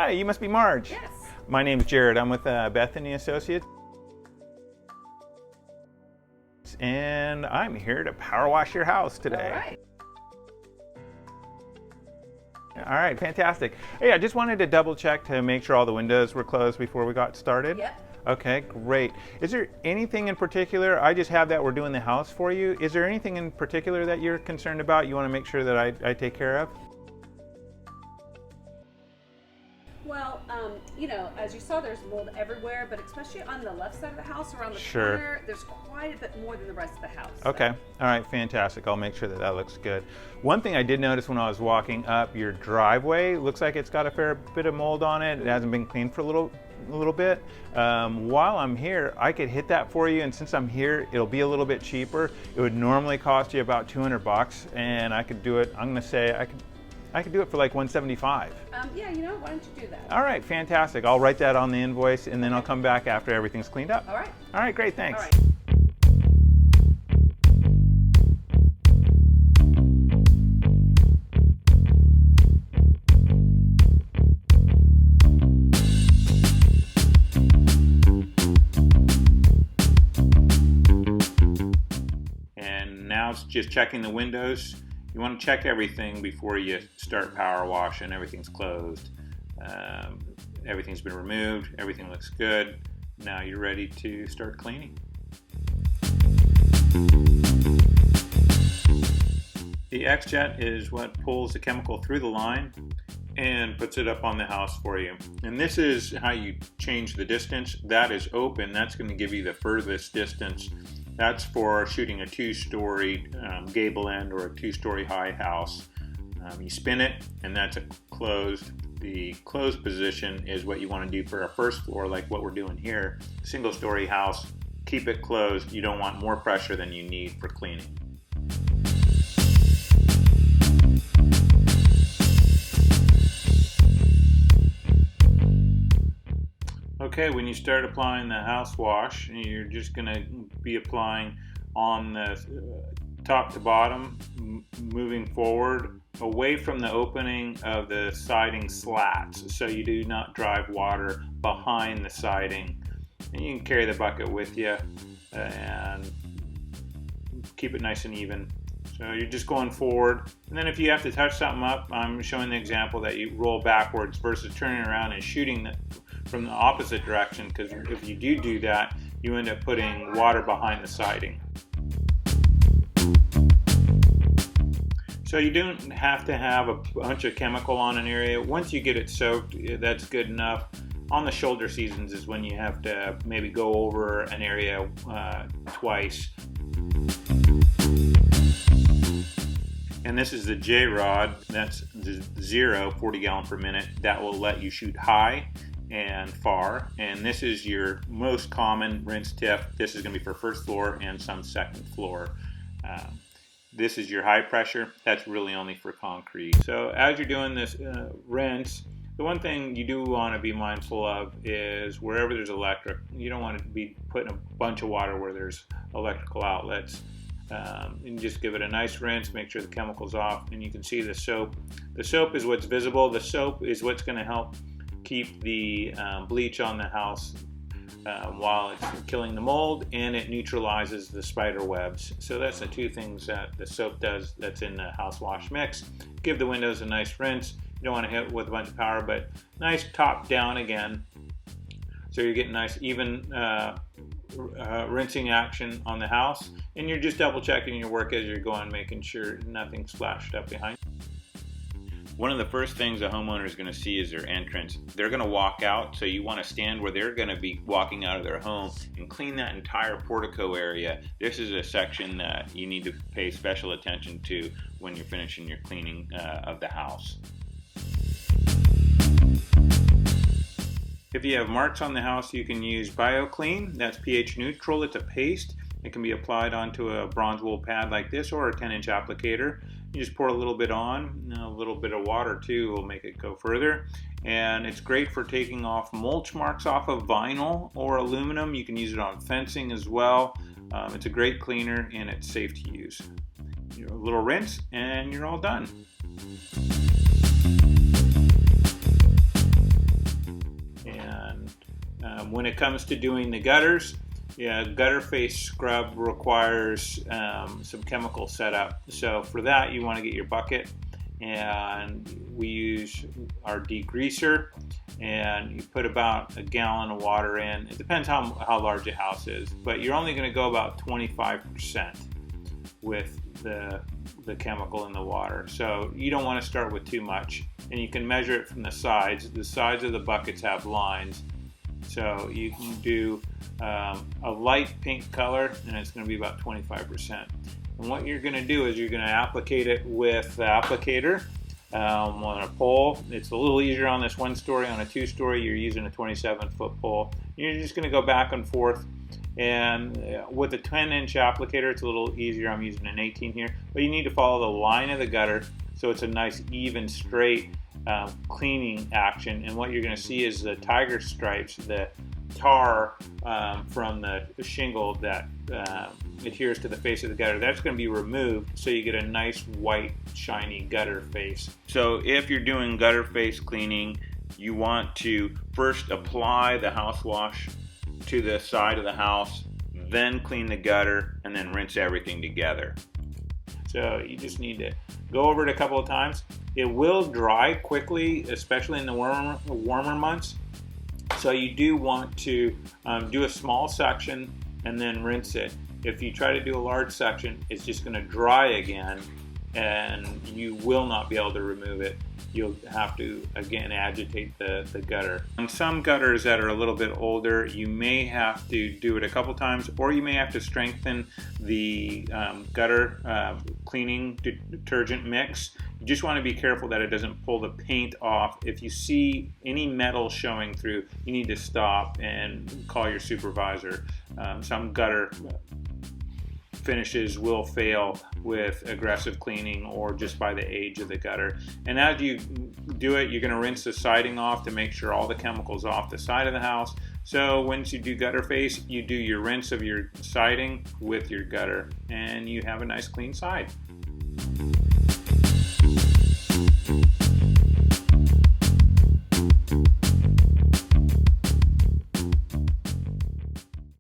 Hi, you must be Marge. Yes. My name's Jared. I'm with Bethany Associates. And I'm here to power wash your house today. All right. All right, fantastic. Hey, I just wanted to double check to make sure all the windows were closed before we got started. Yep. Okay, great. Is there anything in particular, I just have that we're doing the house for you. Is there anything in particular that you're concerned about you want to make sure that I take care of? Well, as you saw, there's mold everywhere, but especially on the left side of the house, around the Sure. corner, there's quite a bit more than the rest of the house. Okay, all right, fantastic. I'll make sure that that looks good. One thing I did notice when I was walking up your driveway, looks like it's got a fair bit of mold on it. It hasn't been cleaned for a little bit. While I'm here, I could hit that for you, and since I'm here, it'll be a little bit cheaper. It would normally cost you about $200, and I could do it. I'm gonna say I could do it for like $175. Yeah, why don't you do that? All right, fantastic. I'll write that on the invoice, and then I'll come back after everything's cleaned up. All right. All right, great, thanks. All right. And now it's just checking the windows. You want to check everything before you start power washing. Everything's closed. Everything's been removed. Everything looks good. Now you're ready to start cleaning. The X-Jet is what pulls the chemical through the line and puts it up on the house for you. And this is how you change the distance. That is open. That's going to give you the furthest distance. That's for shooting a 2-story gable end or a 2-story high house. You spin it, and that's a closed. The closed position is what you want to do for a first floor, like what we're doing here. Single-story house, keep it closed. You don't want more pressure than you need for cleaning. Okay, when you start applying the house wash, you're just going to be applying on the top to bottom, moving forward away from the opening of the siding slats, so you do not drive water behind the siding. And you can carry the bucket with you and keep it nice and even. So you're just going forward, and then if you have to touch something up, I'm showing the example that you roll backwards versus turning around and shooting from the opposite direction, because if you do that, you end up putting water behind the siding. So you don't have to have a bunch of chemical on an area. Once you get it soaked, that's good enough. On the shoulder seasons is when you have to maybe go over an area twice. And this is the J-Rod. That's the 40 gallon per minute. That will let you shoot high and far. And this is your most common rinse tip. This is going to be for first floor and some second floor. This is your high pressure. That's really only for concrete. So as you're doing this rinse, the one thing you do want to be mindful of is wherever there's electric, you don't want to be putting a bunch of water where there's electrical outlets. And just give it a nice rinse, make sure the chemical's off, and you can see the soap. The soap is what's visible. The soap is what's going to help keep the bleach on the house while it's killing the mold, and it neutralizes the spider webs. So that's the two things that the soap does that's in the house wash mix. Give the windows a nice rinse. You don't want to hit it with a bunch of power, but nice top down again. So you're getting nice even rinsing action on the house, and you're just double checking your work as you're going, making sure nothing's splashed up behind. One of the first things a homeowner is going to see is their entrance. They're going to walk out, so you want to stand where they're going to be walking out of their home and clean that entire portico area. This is a section that you need to pay special attention to when you're finishing your cleaning of the house. If you have marks on the house, you can use BioClean. That's pH neutral. It's a paste. It can be applied onto a bronze wool pad like this or a 10-inch applicator. You just pour a little bit on. A little bit of water too will make it go further. And it's great for taking off mulch marks off of vinyl or aluminum. You can use it on fencing as well. It's a great cleaner and it's safe to use. A little rinse and you're all done. When it comes to doing the gutters, gutter face scrub requires some chemical setup. So for that, you want to get your bucket, and we use our degreaser, and you put about a gallon of water in. It depends how large your house is, but you're only going to go about 25% with the chemical in the water. So you don't want to start with too much, and you can measure it from the sides. The sides of the buckets have lines, so you can do a light pink color, and it's going to be about 25%. And what you're going to do is you're going to applicate it with the applicator on a pole. It's a little easier on this 1-story. On a 2-story, you're using a 27-foot pole. You're just going to go back and forth. And with a 10-inch applicator, it's a little easier. I'm using an 18 here, but you need to follow the line of the gutter so it's a nice, even, straight cleaning action. And what you're going to see is the tiger stripes, the tar from the shingle that adheres to the face of the gutter. That's going to be removed, so you get a nice white shiny gutter face. So if you're doing gutter face cleaning, you want to first apply the house wash to the side of the house, then clean the gutter, and then rinse everything together. So you just need to go over it a couple of times. It will dry quickly, especially in the warmer months. So you do want to do a small section and then rinse it. If you try to do a large section, it's just going to dry again, and you will not be able to remove it. You'll have to, again, agitate the gutter. On some gutters that are a little bit older, you may have to do it a couple times, or you may have to strengthen the gutter cleaning detergent mix. You just want to be careful that it doesn't pull the paint off. If you see any metal showing through, you need to stop and call your supervisor. Some gutter finishes will fail with aggressive cleaning or just by the age of the gutter. And as you do it, you're going to rinse the siding off to make sure all the chemicals off the side of the house. So once you do gutter face, you do your rinse of your siding with your gutter, and you have a nice clean side.